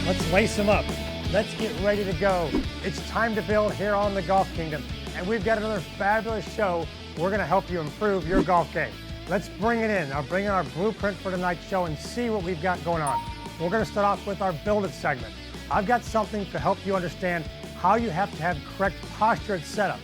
Let's lace them up. Let's get ready to go. It's time to build here on the Golf Kingdom. And we've got another fabulous show. We're gonna help you improve your golf game. Let's bring it in. I'll bring in our blueprint for tonight's show and see what we've got going on. We're gonna start off with our Build It segment. I've got something to help you understand how you have to have correct posture at setup.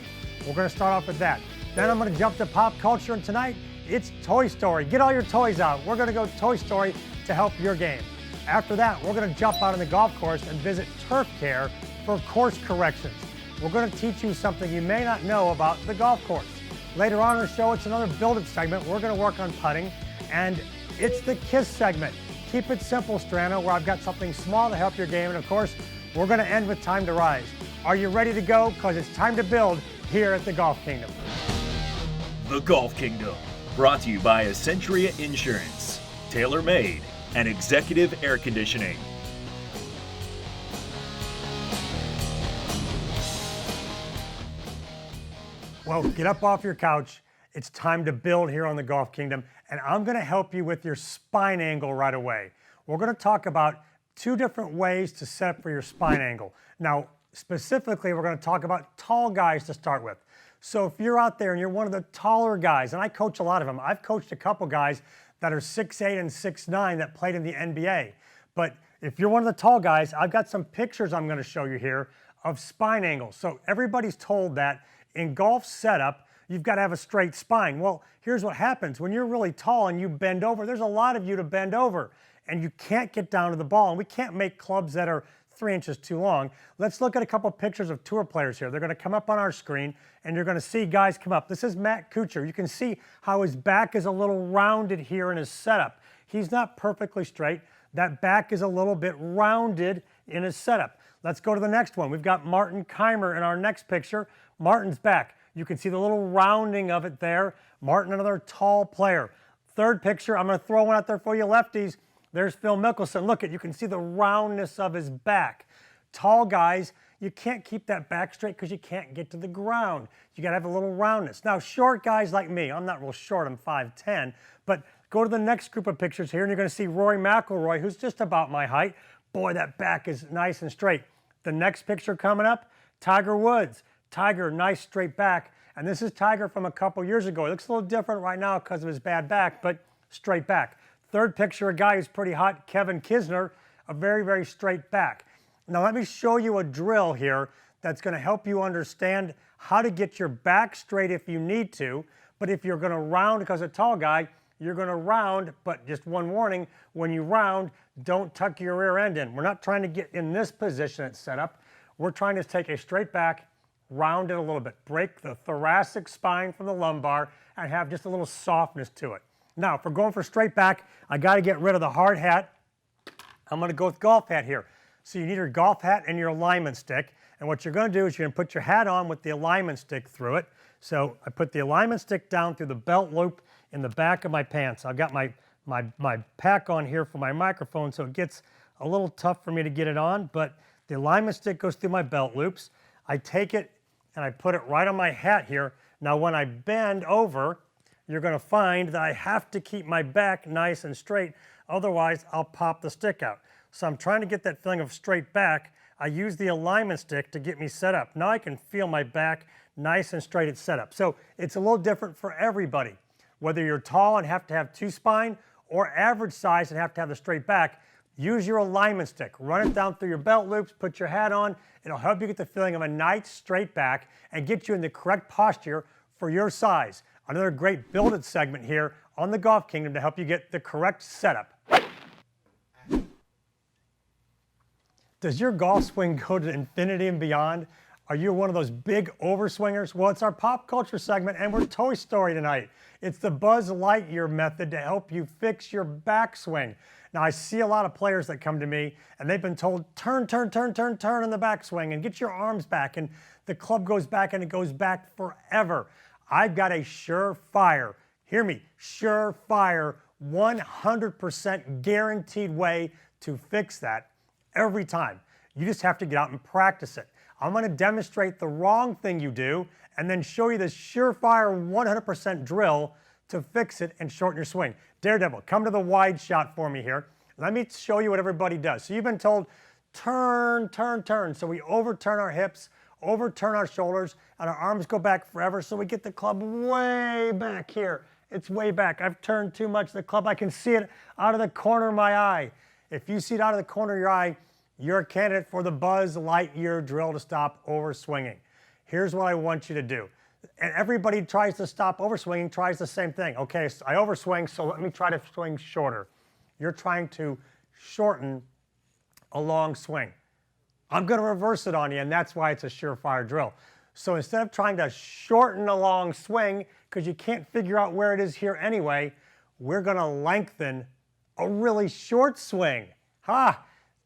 We're gonna start off with that. Then I'm gonna jump to pop culture, and tonight, it's Toy Story. Get all your toys out. We're gonna go Toy Story to help your game. After that, we're gonna jump out on the golf course and visit Turf Care for course corrections. We're gonna teach you something you may not know about the golf course. Later on in the show, it's another Build It segment. We're gonna work on putting, and it's the Kiss segment. Keep it simple, Strano, where I've got something small to help your game, and of course, we're gonna end with Time to Rise. Are you ready to go? Because it's time to build here at the Golf Kingdom. The Golf Kingdom, brought to you by Essentia Insurance, TaylorMade, and Executive Air Conditioning. Well, get up off your couch. It's time to build here on the Golf Kingdom, and I'm gonna help you with your spine angle right away. We're gonna talk about two different ways to set up for your spine angle. Now, specifically, we're gonna talk about tall guys to start with. So if you're out there and you're one of the taller guys, and I coach a lot of them, I've coached a couple guys that are 6'8" and 6'9" that played in the NBA. But if you're one of the tall guys, I've got some pictures I'm gonna show you here of spine angles. So everybody's told that in golf setup, you've got to have a straight spine. Well, here's what happens. When you're really tall and you bend over, there's a lot of you to bend over, and you can't get down to the ball, and we can't make clubs that are 3 inches too long. Let's look at a couple pictures of tour players here. They're gonna come up on our screen, and you're gonna see guys come up. This is Matt Kuchar. You can see how his back is a little rounded here in his setup. He's not perfectly straight. That back is a little bit rounded in his setup. Let's go to the next one. We've got Martin Keimer in our next picture. Martin's back. You can see the little rounding of it there. Martin, another tall player. Third picture, I'm gonna throw one out there for you lefties. There's Phil Mickelson. Look at, you can see the roundness of his back. Tall guys, you can't keep that back straight because you can't get to the ground. You gotta have a little roundness. Now, short guys like me, I'm not real short, I'm 5'10", but go to the next group of pictures here and you're gonna see Rory McIlroy, who's just about my height. Boy, that back is nice and straight. The next picture coming up, Tiger Woods. Tiger, nice straight back. And this is Tiger from a couple years ago. It looks a little different right now because of his bad back, but straight back. Third picture, a guy who's pretty hot, Kevin Kisner, a very, very straight back. Now let me show you a drill here that's gonna help you understand how to get your back straight if you need to, but if you're gonna round because a tall guy, you're gonna round, but just one warning, when you round, don't tuck your rear end in. We're not trying to get in this position at setup. We're trying to take a straight back, round it a little bit, break the thoracic spine from the lumbar, and have just a little softness to it. Now, if we're going for straight back, I gotta get rid of the hard hat. I'm gonna go with golf hat here. So you need your golf hat and your alignment stick. And what you're gonna do is you're gonna put your hat on with the alignment stick through it. So I put the alignment stick down through the belt loop in the back of my pants. I've got my pack on here for my microphone, so it gets a little tough for me to get it on, but the alignment stick goes through my belt loops. I take it and I put it right on my hat here. Now when I bend over, you're gonna find that I have to keep my back nice and straight, otherwise I'll pop the stick out. So I'm trying to get that feeling of straight back. I use the alignment stick to get me set up. Now I can feel my back nice and straight at setup. So it's a little different for everybody. Whether you're tall and have to have two spine, or average size and have to have the straight back, use your alignment stick. Run it down through your belt loops, put your hat on. It'll help you get the feeling of a nice straight back and get you in the correct posture for your size. Another great Build It segment here on the Golf Kingdom to help you get the correct setup. Does your golf swing go to infinity and beyond? Are you one of those big overswingers? Well, it's our pop culture segment and we're Toy Story tonight. It's the Buzz Lightyear method to help you fix your backswing. Now, I see a lot of players that come to me and they've been told, turn, turn, turn, turn, turn in the backswing and get your arms back, and the club goes back and it goes back forever. I've got a surefire, hear me, surefire, 100% guaranteed way to fix that every time. You just have to get out and practice it. I'm gonna demonstrate the wrong thing you do and then show you this surefire 100% drill to fix it and shorten your swing. Daredevil, come to the wide shot for me here. Let me show you what everybody does. So you've been told, turn, turn, turn. So we overturn our hips, overturn our shoulders, and our arms go back forever, so we get the club way back here. It's way back. I've turned too much the club. I can see it out of the corner of my eye. If you see it out of the corner of your eye, you're a candidate for the Buzz Lightyear drill to stop overswinging. Here's what I want you to do. And everybody tries to stop overswinging, tries the same thing. Okay, so I overswing, so let me try to swing shorter. You're trying to shorten a long swing. I'm going to reverse it on you, and that's why it's a surefire drill. So instead of trying to shorten a long swing, because you can't figure out where it is here anyway, we're going to lengthen a really short swing.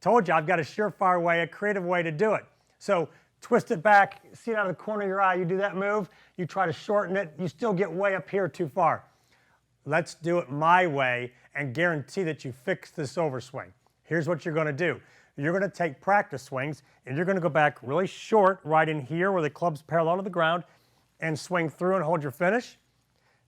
Told you I've got a surefire way, a creative way to do it. So twist it back, see it out of the corner of your eye, you do that move, you try to shorten it, you still get way up here too far. Let's do it my way and guarantee that you fix this overswing. Here's what you're going to do. You're going to take practice swings and you're going to go back really short right in here where the club's parallel to the ground and swing through and hold your finish.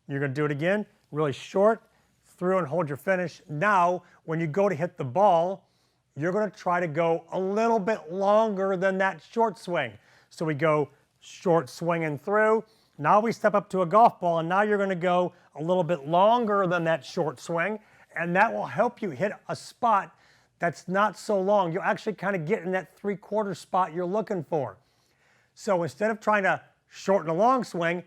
You're going to do it again, really short, through and hold your finish. Now, when you go to hit the ball, you're going to try to go a little bit longer than that short swing. So we go short swing and through. Now we step up to a golf ball, and now you're going to go a little bit longer than that short swing, and that will help you hit a spot that's not so long. You'll actually kind of get in that 3/4 spot you're looking for. So instead of trying to shorten a long swing,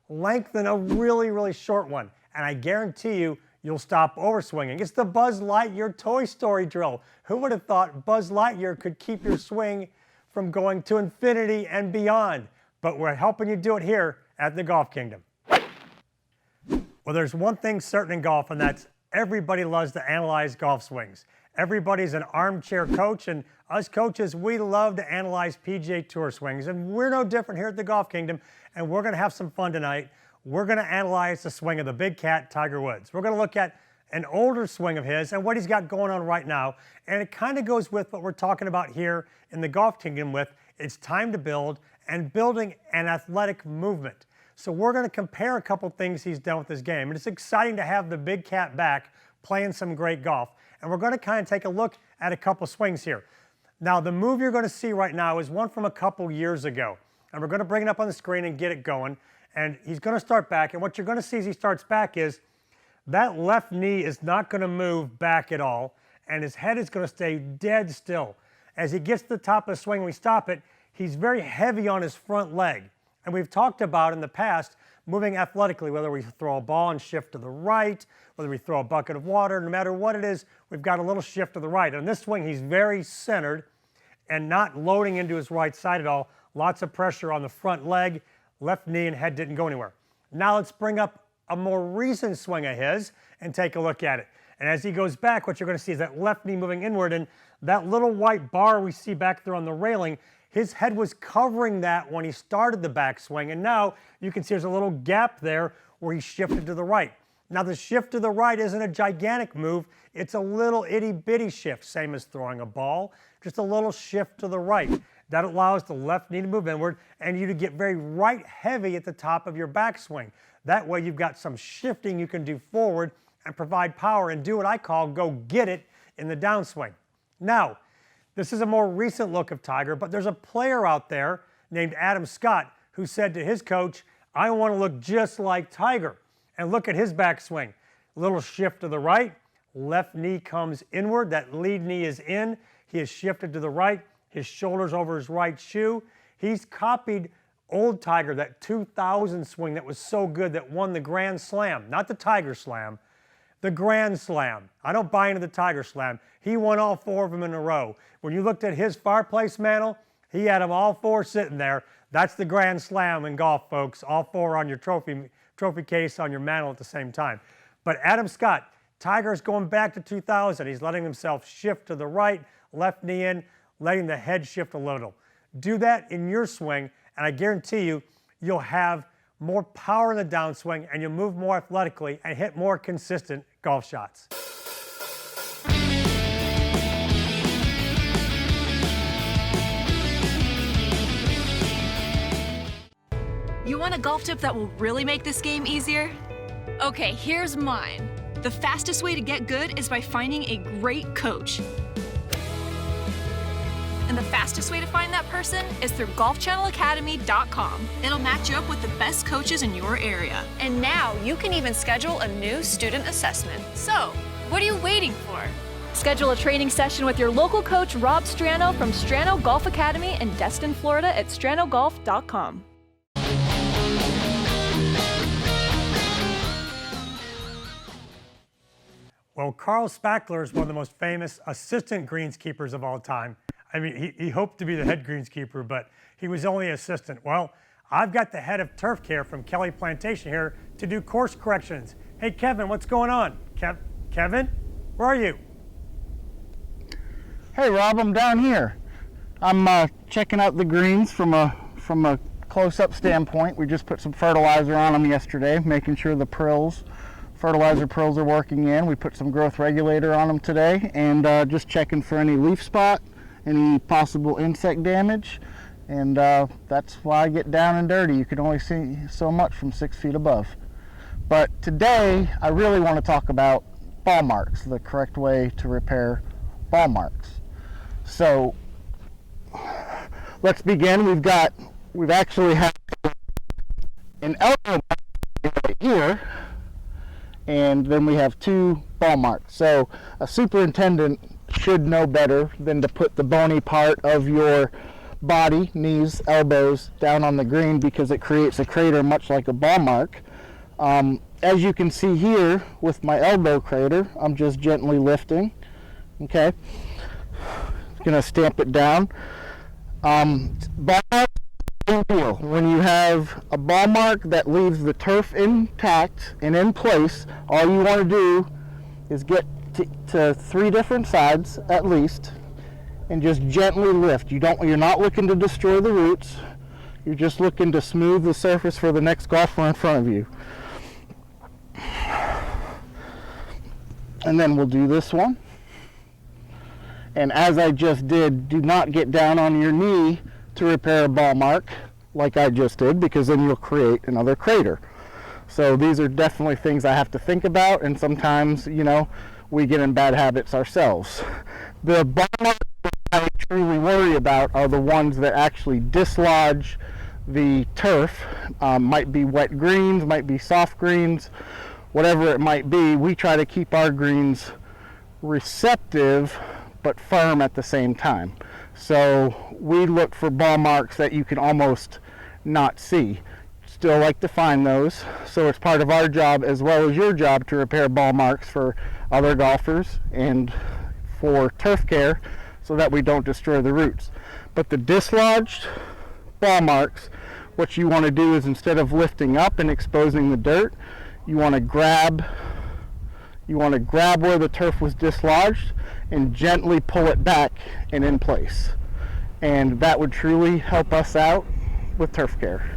lengthen a really, really short one. And I guarantee you, you'll stop overswinging. It's the Buzz Lightyear Toy Story drill. Who would have thought Buzz Lightyear could keep your swing from going to infinity and beyond? But we're helping you do it here at the Golf Kingdom. Well, there's one thing certain in golf, and that's everybody loves to analyze golf swings. Everybody's an armchair coach, and us coaches, we love to analyze PGA Tour swings, and we're no different here at the Golf Kingdom, and we're going to have some fun tonight. We're going to analyze the swing of the big cat, Tiger Woods. We're going to look at an older swing of his and what he's got going on right now, and it kind of goes with what we're talking about here in the Golf Kingdom with it's time to build and building an athletic movement. So we're going to compare a couple things he's done with his game, and it's exciting to have the big cat back playing some great golf. And we're going to kind of take a look at a couple swings here. Now, the move you're going to see right now is one from a couple years ago. And we're going to bring it up on the screen and get it going. And he's going to start back. And what you're going to see as he starts back is that left knee is not going to move back at all. And his head is going to stay dead still. As he gets to the top of the swing, we stop it, he's very heavy on his front leg. And we've talked about in the past moving athletically, whether we throw a ball and shift to the right, whether we throw a bucket of water, no matter what it is, we've got a little shift to the right. On this swing, he's very centered and not loading into his right side at all. Lots of pressure on the front leg, left knee and head didn't go anywhere. Now let's bring up a more recent swing of his and take a look at it. And as he goes back, what you're going to see is that left knee moving inward, and that little white bar we see back there on the railing, his head was covering that when he started the backswing, and now you can see there's a little gap there where he shifted to the right. Now the shift to the right isn't a gigantic move, it's a little itty-bitty shift, same as throwing a ball, just a little shift to the right. That allows the left knee to move inward and you to get very right heavy at the top of your backswing. That way you've got some shifting you can do forward and provide power and do what I call go get it in the downswing. Now, this is a more recent look of Tiger, but there's a player out there named Adam Scott who said to his coach, I want to look just like Tiger. And look at his backswing. Little shift to the right, left knee comes inward, that lead knee is in, he is shifted to the right, his shoulders over his right shoe. He's copied old Tiger, that 2000 swing that was so good that won the Grand Slam, not the Tiger Slam, the Grand Slam. I don't buy into the Tiger Slam. He won all 4 of them in a row. When you looked at his fireplace mantle, he had them all 4 sitting there. That's the Grand Slam in golf, folks. All 4 on your trophy case on your mantle at the same time. But Adam Scott, Tiger's going back to 2000. He's letting himself shift to the right, left knee in, letting the head shift a little. Do that in your swing, and I guarantee you, you'll have more power in the downswing and you'll move more athletically and hit more consistent golf shots. You want a golf tip that will really make this game easier? Okay, here's mine. The fastest way to get good is by finding a great coach. fastest way to find that person is through golfchannelacademy.com. It'll match you up with the best coaches in your area. And now you can even schedule a new student assessment. So, what are you waiting for? Schedule a training session with your local coach, Rob Strano from Strano Golf Academy in Destin, Florida at stranogolf.com. Well, Carl Spackler is one of the most famous assistant greenskeepers of all time. I mean, he hoped to be the head greenskeeper, but he was only assistant. Well, I've got the head of turf care from Kelly Plantation here to do course corrections. Hey, Kevin, what's going on? Kevin, where are you? Hey, Rob, I'm down here. I'm checking out the greens from a close-up standpoint. We just put some fertilizer on them yesterday, making sure the fertilizer prills are working in. We put some growth regulator on them today, and just checking for any leaf spot, any possible insect damage, and that's why I get down and dirty. You can only see so much from 6 feet above. But today, I really want to talk about ball marks, the correct way to repair ball marks. So let's begin. We've actually had an elbow right here, and then we have 2 ball marks. So a superintendent should know better than to put the bony part of your body, knees, elbows, down on the green, because it creates a crater much like a ball mark. As you can see here with my elbow crater, I'm just gently lifting. Okay, gonna stamp it down. Ball mark, when you have a ball mark that leaves the turf intact and in place, all you want to do is get to 3 different sides at least, and just gently lift. You're not looking to destroy the roots. You're just looking to smooth the surface for the next golfer in front of you. And then we'll do this one. And as I just did, do not get down on your knee to repair a ball mark like I just did, because then you'll create another crater. So these are definitely things I have to think about, and sometimes, we get in bad habits ourselves. The ball marks that I truly worry about are the ones that actually dislodge the turf. Might be wet greens, might be soft greens, whatever it might be. We try to keep our greens receptive but firm at the same time. So we look for ball marks that you can almost not see. Still like to find those. So it's part of our job as well as your job to repair ball marks for other golfers and for turf care, so that we don't destroy the roots. But the dislodged ball marks, what you want to do is, instead of lifting up and exposing the dirt, you want to grab where the turf was dislodged and gently pull it back and in place. And that would truly help us out with turf care.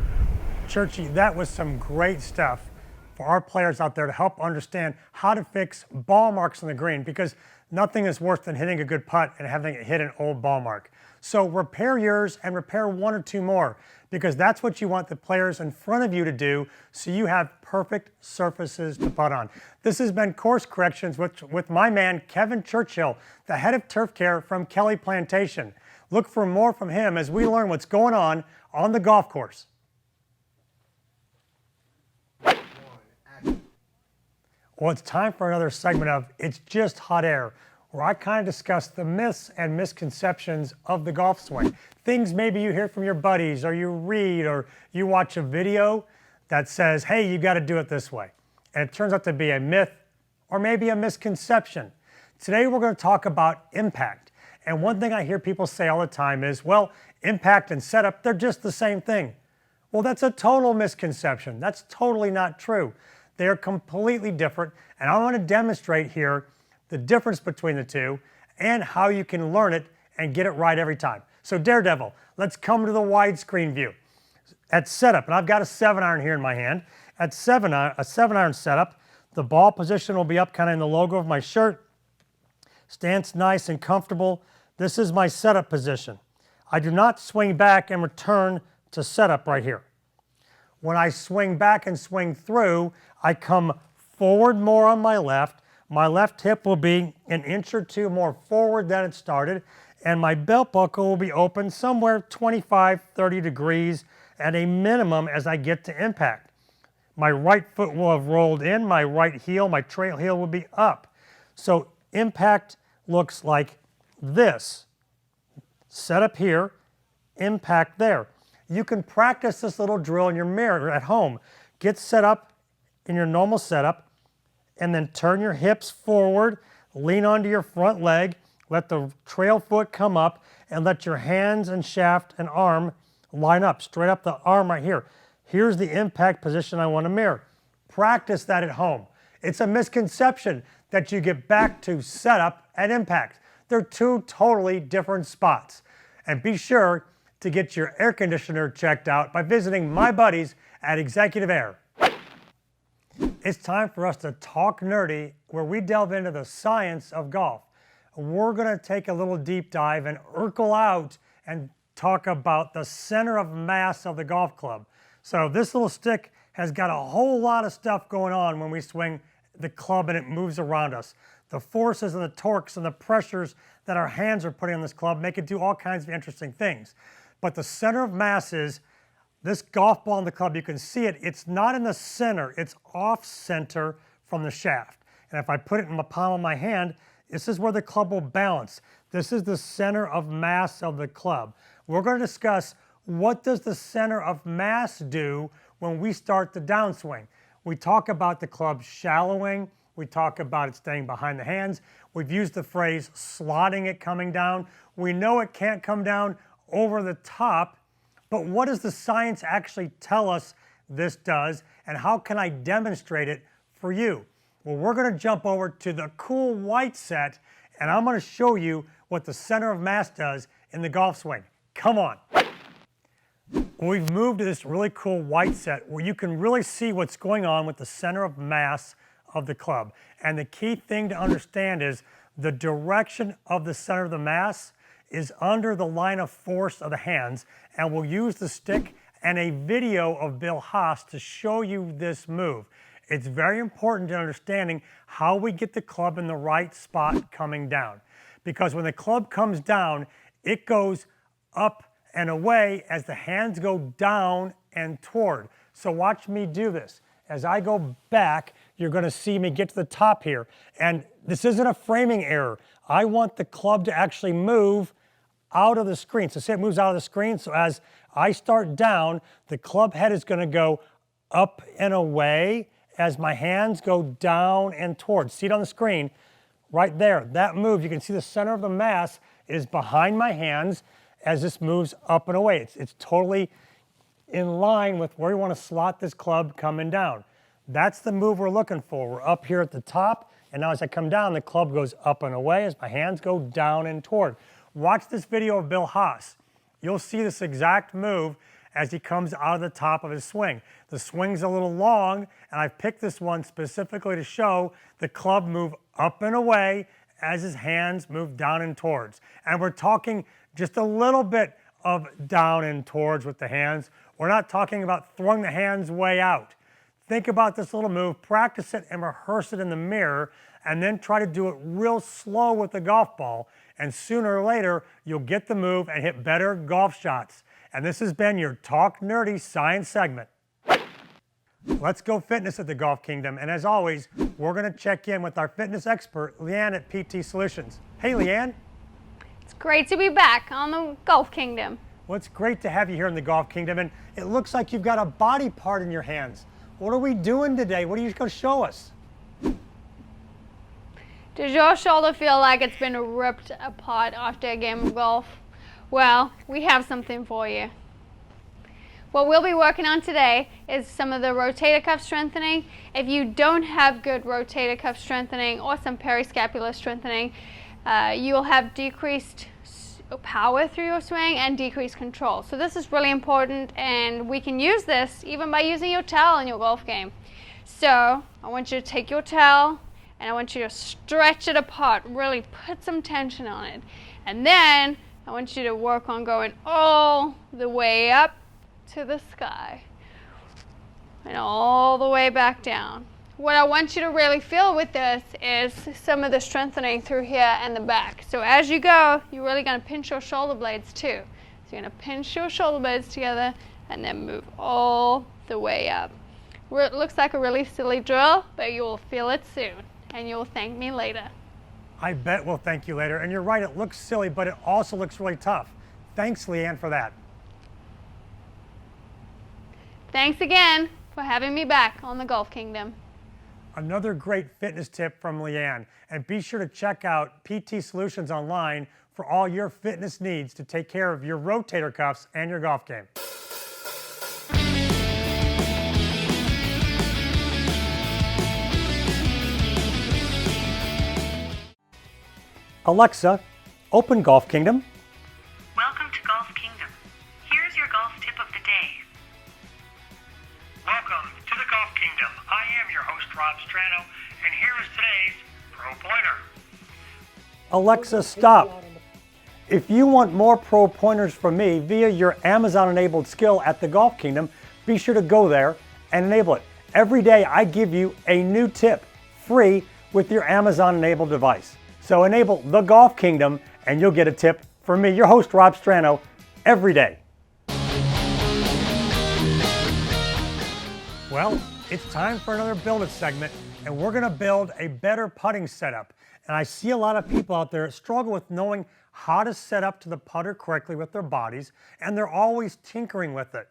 Churchy, that was some great stuff for our players out there to help understand how to fix ball marks on the green, because nothing is worse than hitting a good putt and having it hit an old ball mark. So repair yours and repair 1 or 2 more, because that's what you want the players in front of you to do, so you have perfect surfaces to putt on. This has been Course Corrections with my man, Kevin Churchill, the head of turf care from Kelly Plantation. Look for more from him as we learn what's going on the golf course. Well, it's time for another segment of It's Just Hot Air, where I kind of discuss the myths and misconceptions of the golf swing. Things maybe you hear from your buddies, or you read, or you watch a video that says, hey, you got to do it this way. And it turns out to be a myth or maybe a misconception. Today we're going to talk about impact. And one thing I hear people say all the time is, well, impact and setup, they're just the same thing. Well, that's a total misconception. That's totally not true. They are completely different, and I want to demonstrate here the difference between the two and how you can learn it and get it right every time. So Daredevil, let's come to the widescreen view. At setup, and I've got a 7-iron here in my hand. At a 7-iron setup, the ball position will be up kind of in the logo of my shirt. Stance nice and comfortable. This is my setup position. I do not swing back and return to setup right here. When I swing back and swing through, I come forward more on my left. My left hip will be an inch or two more forward than it started, and my belt buckle will be open somewhere 25, 30 degrees at a minimum as I get to impact. My right foot will have rolled in, my right heel, my trail heel will be up. So impact looks like this. Set up here, impact there. You can practice this little drill in your mirror at home. Get set up in your normal setup, and then turn your hips forward, lean onto your front leg, let the trail foot come up, and let your hands and shaft and arm line up, straight up the arm right here. Here's the impact position I want to mirror. Practice that at home. It's a misconception that you get back to setup and impact. They're two totally different spots. And be sure to get your air conditioner checked out by visiting my buddies at Executive Air. It's time for us to talk nerdy, where we delve into the science of golf. We're going to take a little deep dive and Urkel out and talk about the center of mass of the golf club. So this little stick has got a whole lot of stuff going on when we swing the club and it moves around us. The forces and the torques and the pressures that our hands are putting on this club make it do all kinds of interesting things. But the center of mass is this golf ball in the club. You can see it. It's not in the center. It's off center from the shaft. And if I put it in the palm of my hand, this is where the club will balance. This is the center of mass of the club. We're going to discuss what does the center of mass do when we start the downswing. We talk about the club shallowing. We talk about it staying behind the hands. We've used the phrase slotting it coming down. We know it can't come down over the top, but what does the science actually tell us this does, and how can I demonstrate it for you? Well, we're going to jump over to the cool white set, and I'm going to show you what the center of mass does in the golf swing. Come on. We've moved to this really cool white set where you can really see what's going on with the center of mass of the club. And the key thing to understand is the direction of the center of the mass is under the line of force of the hands, and we'll use the stick and a video of Bill Haas to show you this move. It's very important in understanding how we get the club in the right spot coming down. Because when the club comes down, it goes up and away as the hands go down and toward. So watch me do this. As I go back, you're going to see me get to the top here. And this isn't a framing error. I want the club to actually move out of the screen. So say it moves out of the screen. So as I start down, the club head is going to go up and away as my hands go down and toward. See it on the screen right there. That move, you can see the center of the mass is behind my hands as this moves up and away. It's totally in line with where we want to slot this club coming down. That's the move we're looking for. We're up here at the top, and now as I come down, the club goes up and away as my hands go down and toward. Watch this video of Bill Haas. You'll see this exact move as he comes out of the top of his swing. The swing's a little long, and I've picked this one specifically to show the club move up and away as his hands move down and towards. And we're talking just a little bit of down and towards with the hands. We're not talking about throwing the hands way out. Think about this little move, practice it and rehearse it in the mirror, and then try to do it real slow with the golf ball. And sooner or later, you'll get the move and hit better golf shots. And this has been your Talk Nerdy Science segment. Let's go fitness at the Golf Kingdom. And as always, we're going to check in with our fitness expert, Leanne at PT Solutions. Hey, Leanne. It's great to be back on the Golf Kingdom. Well, it's great to have you here in the Golf Kingdom. And it looks like you've got a body part in your hands. What are we doing today? What are you going to show us? Does your shoulder feel like it's been ripped apart after a game of golf? Well, we have something for you. What we'll be working on today is some of the rotator cuff strengthening. If you don't have good rotator cuff strengthening or some periscapular strengthening, you'll have decreased power through your swing and decreased control. So this is really important, and we can use this even by using your towel in your golf game. So I want you to take your towel and I want you to stretch it apart, really put some tension on it. And then I want you to work on going all the way up to the sky and all the way back down. what I want you to really feel with this is some of the strengthening through here and the back. So as you go, you're really going to pinch your shoulder blades too. So you're going to pinch your shoulder blades together and then move all the way up. It looks like a really silly drill, but you will feel it soon, and you'll thank me later. I bet we'll thank you later. And you're right, it looks silly, but it also looks really tough. Thanks, Leanne, for that. Thanks again for having me back on the Golf Kingdom. Another great fitness tip from Leanne. And be sure to check out PT Solutions online for all your fitness needs to take care of your rotator cuffs and your golf game. Alexa, open Golf Kingdom. Welcome to Golf Kingdom. Here's your golf tip of the day. Welcome to the Golf Kingdom. I am your host, Rob Strano, and here is today's Pro Pointer. Alexa, stop. If you want more pro pointers from me via your Amazon-enabled skill at the Golf Kingdom, be sure to go there and enable it. Every day I give you a new tip free with your Amazon-enabled device. So enable the Golf Kingdom and you'll get a tip from me, your host, Rob Strano, every day. Well, it's time for another Build It segment, and we're going to build a better putting setup. And I see a lot of people out there struggle with knowing how to set up to the putter correctly with their bodies, and they're always tinkering with it.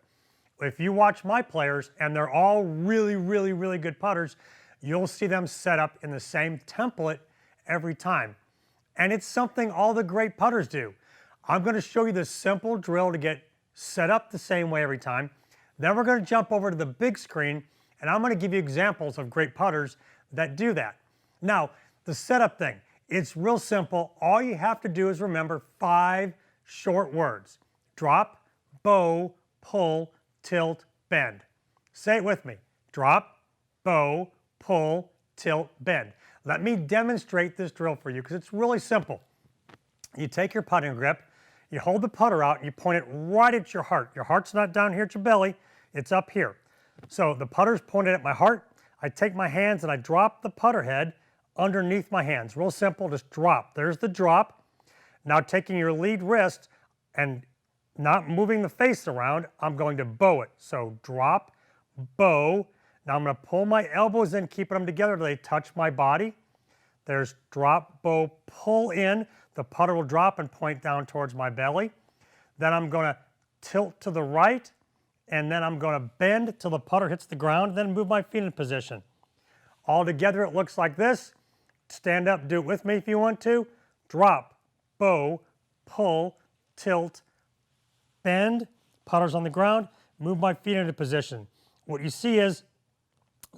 If you watch my players, and they're all really, really, really good putters, you'll see them set up in the same template every time. And it's something all the great putters do. I'm going to show you this simple drill to get set up the same way every time. Then we're going to jump over to the big screen, and I'm going to give you examples of great putters that do that. Now, the setup thing, it's real simple. All you have to do is remember 5 short words. Drop, bow, pull, tilt, bend. Say it with me. Drop, bow, pull, tilt, bend. Let me demonstrate this drill for you because it's really simple. You take your putting grip, you hold the putter out, and you point it right at your heart. Your heart's not down here at your belly, it's up here. So the putter's pointed at my heart. I take my hands and I drop the putter head underneath my hands. Real simple, just drop. There's the drop. Now taking your lead wrist and not moving the face around, I'm going to bow it. So drop, bow. Now I'm going to pull my elbows in, keeping them together till they touch my body. There's drop, bow, pull in. The putter will drop and point down towards my belly. Then I'm going to tilt to the right, and then I'm going to bend till the putter hits the ground, then move my feet in position. All together it looks like this. Stand up, do it with me if you want to. Drop, bow, pull, tilt, bend, putter's on the ground, move my feet into position. What you see is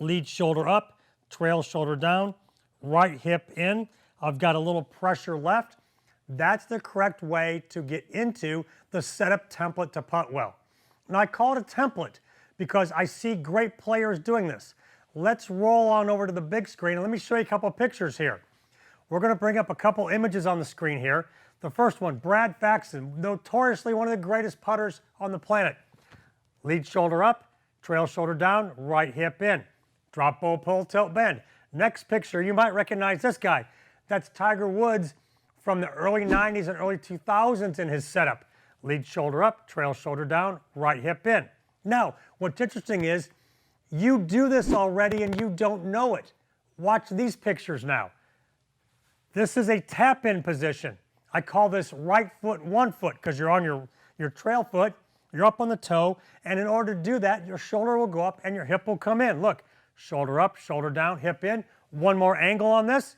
lead shoulder up, trail shoulder down, right hip in. I've got a little pressure left. That's the correct way to get into the setup template to putt well. And I call it a template because I see great players doing this. Let's roll on over to the big screen and let me show you a couple of pictures here. We're going to bring up a couple images on the screen here. The first one, Brad Faxon, notoriously one of the greatest putters on the planet. Lead shoulder up, trail shoulder down, right hip in. Drop, bow, pull, tilt, bend. Next picture, you might recognize this guy. That's Tiger Woods from the early 90s and early 2000s in his setup. Lead shoulder up, trail shoulder down, right hip in. Now, what's interesting is you do this already and you don't know it. Watch these pictures now. This is a tap-in position. I call this right foot, 1 foot, because you're on your trail foot, you're up on the toe, and in order to do that, your shoulder will go up and your hip will come in. Look, shoulder up, shoulder down, hip in. One more angle on this.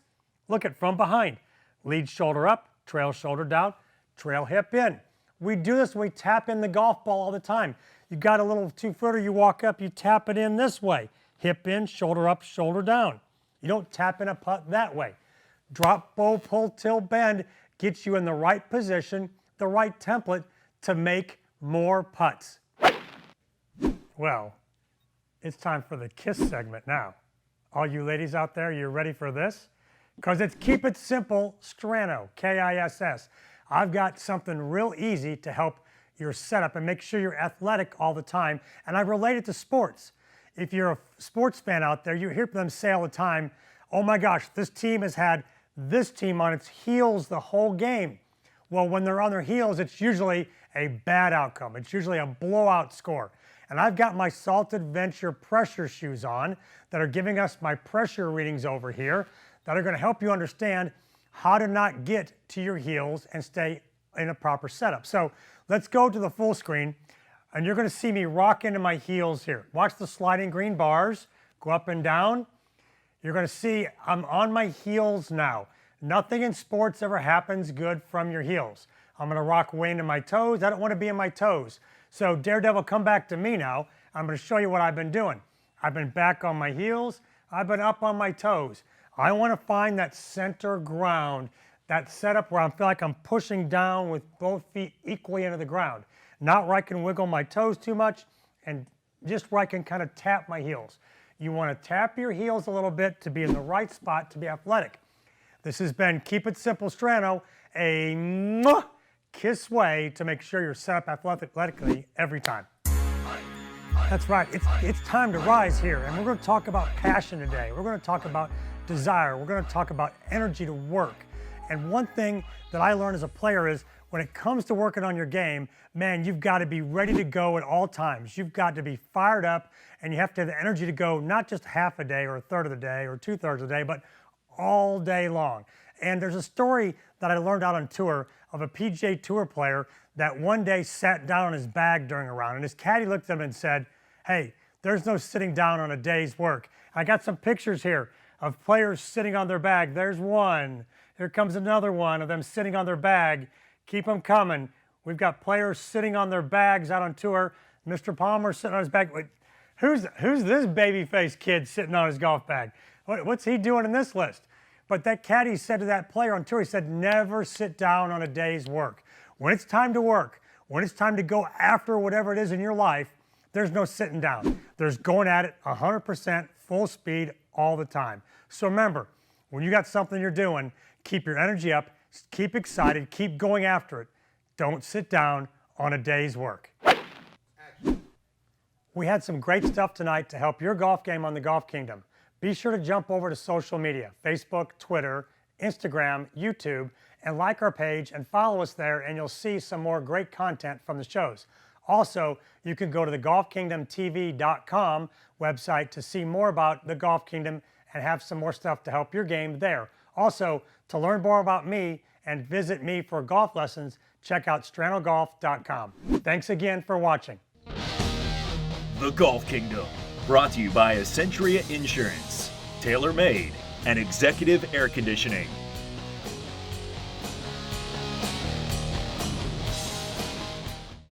Look at from behind. Lead shoulder up, trail shoulder down, trail hip in. We do this when we tap in the golf ball all the time. You got a little 2-footer, you walk up, you tap it in this way. Hip in, shoulder up, shoulder down. You don't tap in a putt that way. Drop, bow, pull, tilt, bend gets you in the right position, the right template to make more putts. Well, it's time for the KISS segment now. All you ladies out there, you ready for this? Because it's Keep It Simple Strano, K-I-S-S. I've got something real easy to help your setup and make sure you're athletic all the time, and I relate it to sports. if you're a sports fan out there, you hear them say all the time, oh my gosh, this team has had this team on its heels the whole game. Well, when they're on their heels, it's usually a bad outcome. It's usually a blowout score. And I've got my Salted Venture pressure shoes on that are giving us my pressure readings over here that are going to help you understand how to not get to your heels and stay in a proper setup. So let's go to the full screen, and you're going to see me rock into my heels here. Watch the sliding green bars go up and down. You're going to see I'm on my heels now. Nothing in sports ever happens good from your heels. I'm going to rock way into my toes. I don't want to be in my toes. So Daredevil, come back to me now. I'm going to show you what I've been doing. I've been back on my heels. I've been up on my toes. I want to find that center ground, that setup where I feel like I'm pushing down with both feet equally into the ground. Not where I can wiggle my toes too much, and just where I can kind of tap my heels. You want to tap your heels a little bit to be in the right spot to be athletic. This has been Keep It Simple Strano, a kiss way to make sure you're set up athletically every time. That's right, it's time to rise here, and we're going to talk about passion today. We're going to talk about desire. We're going to talk about energy to work. And one thing that I learned as a player is when it comes to working on your game, man, you've got to be ready to go at all times. You've got to be fired up, and you have to have the energy to go not just half a day or a third of the day or 2/3 of the day, but all day long. And there's a story that I learned out on tour of a PGA Tour player that one day sat down on his bag during a round, and his caddy looked at him and said, hey, there's no sitting down on a day's work. I got some pictures here of players sitting on their bag. There's one. Here comes another one of them sitting on their bag. Keep them coming. We've got players sitting on their bags out on tour. Mr. Palmer sitting on his bag. Wait, who's this baby-faced kid sitting on his golf bag? What's he doing in this list? But that caddy said to that player on tour, he said, never sit down on a day's work. When it's time to work, when it's time to go after whatever it is in your life, there's no sitting down. There's going at it 100% full speed all the time. So remember, when you got something you're doing, keep your energy up, keep excited, keep going after it. Don't sit down on a day's work. We had some great stuff tonight to help your golf game on the Golf Kingdom. Be sure to jump over to social media, Facebook, Twitter, Instagram, YouTube, and like our page and follow us there, and you'll see some more great content from the shows. Also, you can go to the golfkingdomtv.com website to see more about the Golf Kingdom and have some more stuff to help your game there. Also, to learn more about me and visit me for golf lessons, check out stranogolf.com. Thanks again for watching. The Golf Kingdom, brought to you by Essentia Insurance, Tailor Made, and Executive Air Conditioning.